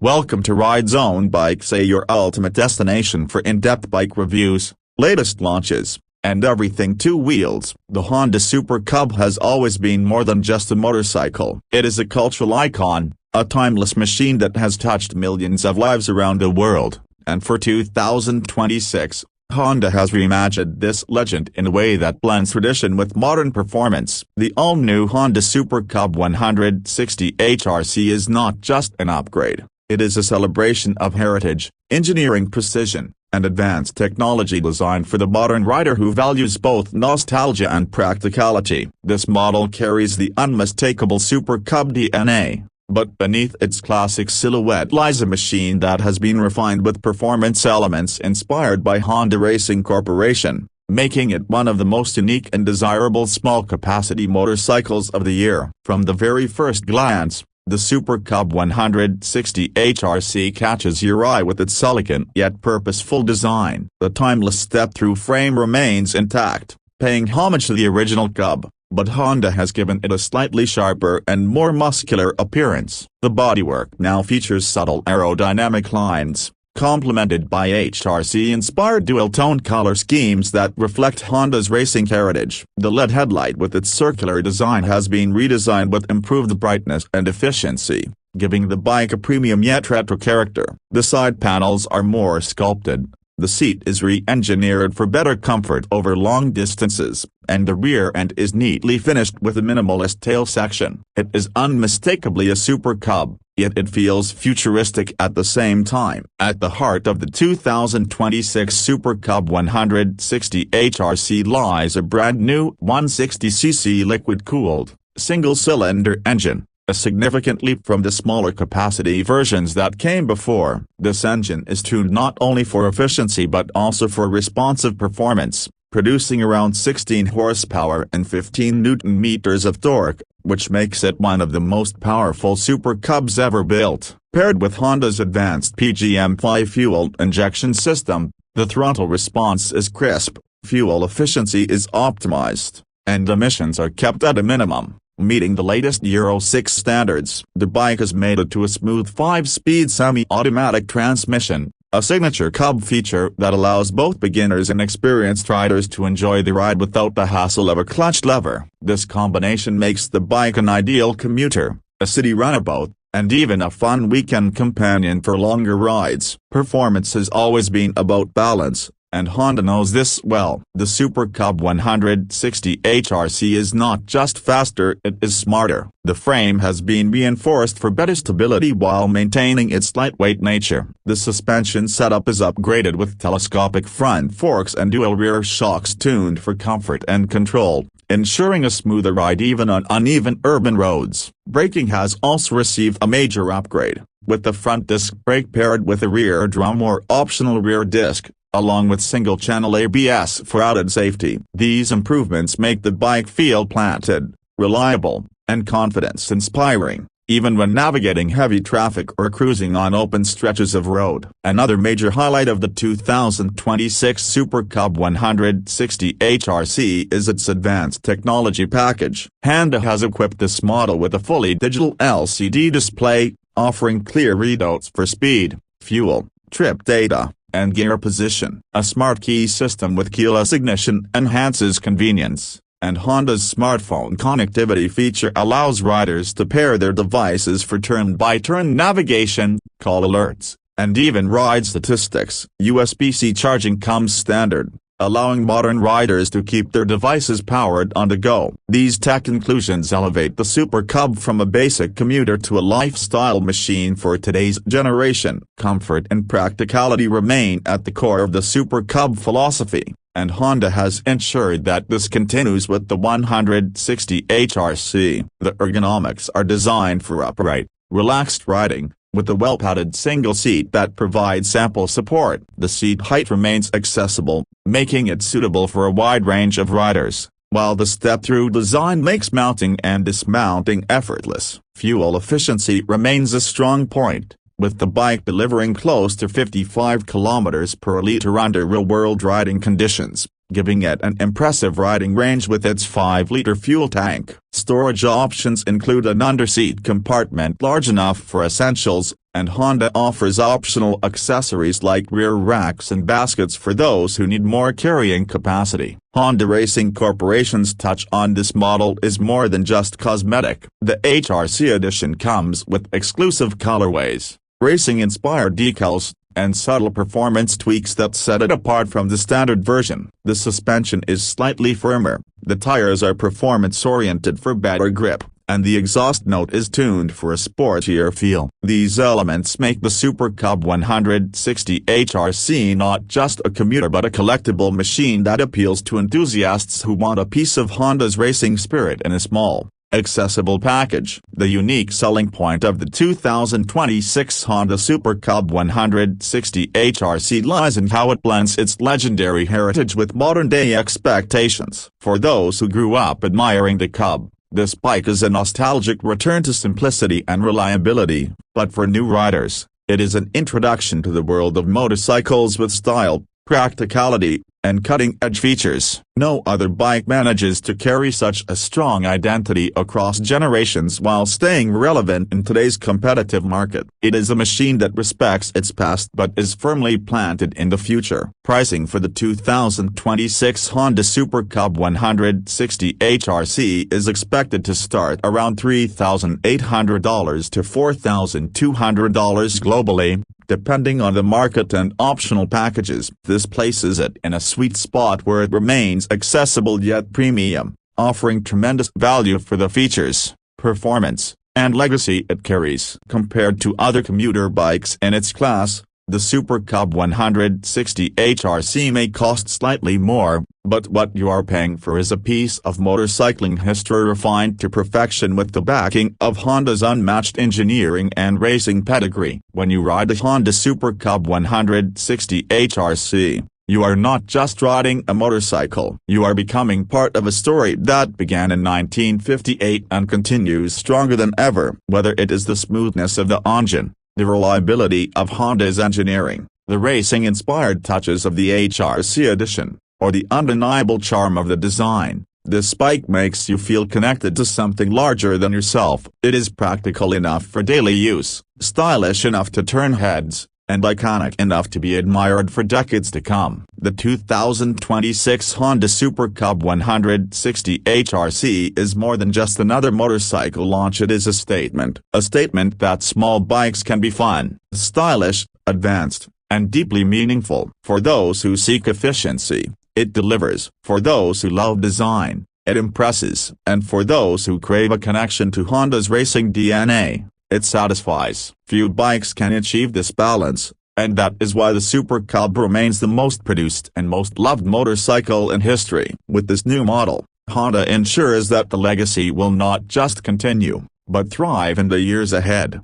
Welcome to Ride Zone Bikes, your ultimate destination for in-depth bike reviews, latest launches, and everything two wheels. The Honda Super Cub has always been more than just a motorcycle. It is a cultural icon, a timeless machine that has touched millions of lives around the world, and for 2026, Honda has reimagined this legend in a way that blends tradition with modern performance. The all-new Honda Super Cub 160 HRC is not just an upgrade, it is a celebration of heritage, engineering precision, and advanced technology designed for the modern rider who values both nostalgia and practicality. This model carries the unmistakable Super Cub DNA, but beneath its classic silhouette lies a machine that has been refined with performance elements inspired by Honda Racing Corporation, making it one of the most unique and desirable small-capacity motorcycles of the year. From the very first glance, the Super Cub 160 HRC catches your eye with its elegant yet purposeful design. The timeless step-through frame remains intact, paying homage to the original Cub, but Honda has given it a slightly sharper and more muscular appearance. The bodywork now features subtle aerodynamic lines, complemented by HRC-inspired dual-tone color schemes that reflect Honda's racing heritage. The LED headlight with its circular design has been redesigned with improved brightness and efficiency, giving the bike a premium yet retro character. The side panels are more sculpted, the seat is re-engineered for better comfort over long distances, and the rear end is neatly finished with a minimalist tail section. It is unmistakably a Super Cub, yet it feels futuristic at the same time. At the heart of the 2026 Super Cub 160 HRC lies a brand new 160cc liquid-cooled, single-cylinder engine, a significant leap from the smaller capacity versions that came before. This engine is tuned not only for efficiency but also for responsive performance, producing around 16 horsepower and 15 Nm of torque, which makes it one of the most powerful Super Cubs ever built. Paired with Honda's advanced PGM-5 fuel injection system, the throttle response is crisp, fuel efficiency is optimized, and emissions are kept at a minimum, meeting the latest Euro 6 standards. The bike is mated to a smooth 5-speed semi-automatic transmission, a signature Cub feature that allows both beginners and experienced riders to enjoy the ride without the hassle of a clutch lever. This combination makes the bike an ideal commuter, a city runabout, and even a fun weekend companion for longer rides. Performance has always been about balance, and Honda knows this well. The Super Cub 160 HRC is not just faster, it is smarter. The frame has been reinforced for better stability while maintaining its lightweight nature. The suspension setup is upgraded with telescopic front forks and dual rear shocks tuned for comfort and control, ensuring a smoother ride even on uneven urban roads. Braking has also received a major upgrade, with the front disc brake paired with a rear drum or optional rear disc, along with single-channel ABS for added safety. These improvements make the bike feel planted, reliable, and confidence-inspiring, even when navigating heavy traffic or cruising on open stretches of road. Another major highlight of the 2026 Super Cub 160 HRC is its advanced technology package. Honda has equipped this model with a fully digital LCD display, offering clear readouts for speed, fuel, trip data, and gear position. A smart key system with keyless ignition enhances convenience, and Honda's smartphone connectivity feature allows riders to pair their devices for turn-by-turn navigation, call alerts, and even ride statistics. USB-C charging comes standard, allowing modern riders to keep their devices powered on the go. These tech inclusions elevate the Super Cub from a basic commuter to a lifestyle machine for today's generation. Comfort and practicality remain at the core of the Super Cub philosophy, and Honda has ensured that this continues with the 160 HRC. The ergonomics are designed for upright, relaxed riding, with a well-padded single seat that provides ample support. The seat height remains accessible, making it suitable for a wide range of riders, while the step-through design makes mounting and dismounting effortless. Fuel efficiency remains a strong point, with the bike delivering close to 55 km per liter under real-world riding conditions, giving it an impressive riding range with its 5-liter fuel tank. Storage options include an underseat compartment large enough for essentials, and Honda offers optional accessories like rear racks and baskets for those who need more carrying capacity. Honda Racing Corporation's touch on this model is more than just cosmetic. The HRC edition comes with exclusive colorways, racing-inspired decals, and subtle performance tweaks that set it apart from the standard version. The suspension is slightly firmer, the tires are performance-oriented for better grip, and the exhaust note is tuned for a sportier feel. These elements make the Super Cub 160 HRC not just a commuter but a collectible machine that appeals to enthusiasts who want a piece of Honda's racing spirit in a small, accessible package. The unique selling point of the 2026 Honda Super Cub 160 HRC lies in how it blends its legendary heritage with modern-day expectations. For those who grew up admiring the Cub, this bike is a nostalgic return to simplicity and reliability, but for new riders, it is an introduction to the world of motorcycles with style, practicality, and cutting-edge features. No other bike manages to carry such a strong identity across generations while staying relevant in today's competitive market. It is a machine that respects its past but is firmly planted in the future. Pricing for the 2026 Honda Super Cub 160 HRC is expected to start around $3,800 to $4,200 globally, depending on the market and optional packages. This places it in a sweet spot where it remains accessible yet premium, offering tremendous value for the features, performance, and legacy it carries. Compared to other commuter bikes in its class, the Super Cub 160 HRC may cost slightly more, but what you are paying for is a piece of motorcycling history refined to perfection with the backing of Honda's unmatched engineering and racing pedigree. When you ride the Honda Super Cub 160 HRC, you are not just riding a motorcycle. You are becoming part of a story that began in 1958 and continues stronger than ever. Whether it is the smoothness of the engine, the reliability of Honda's engineering, the racing-inspired touches of the HRC edition, or the undeniable charm of the design, this bike makes you feel connected to something larger than yourself. It is practical enough for daily use, stylish enough to turn heads, and iconic enough to be admired for decades to come. The 2026 Honda Super Cub 160 HRC is more than just another motorcycle launch. It is a statement that small bikes can be fun, stylish, advanced, and deeply meaningful. For those who seek efficiency, it delivers. For those who love design, it impresses. And for those who crave a connection to Honda's racing DNA, it satisfies. Few bikes can achieve this balance, and that is why the Super Cub remains the most produced and most loved motorcycle in history. With this new model, Honda ensures that the legacy will not just continue, but thrive in the years ahead.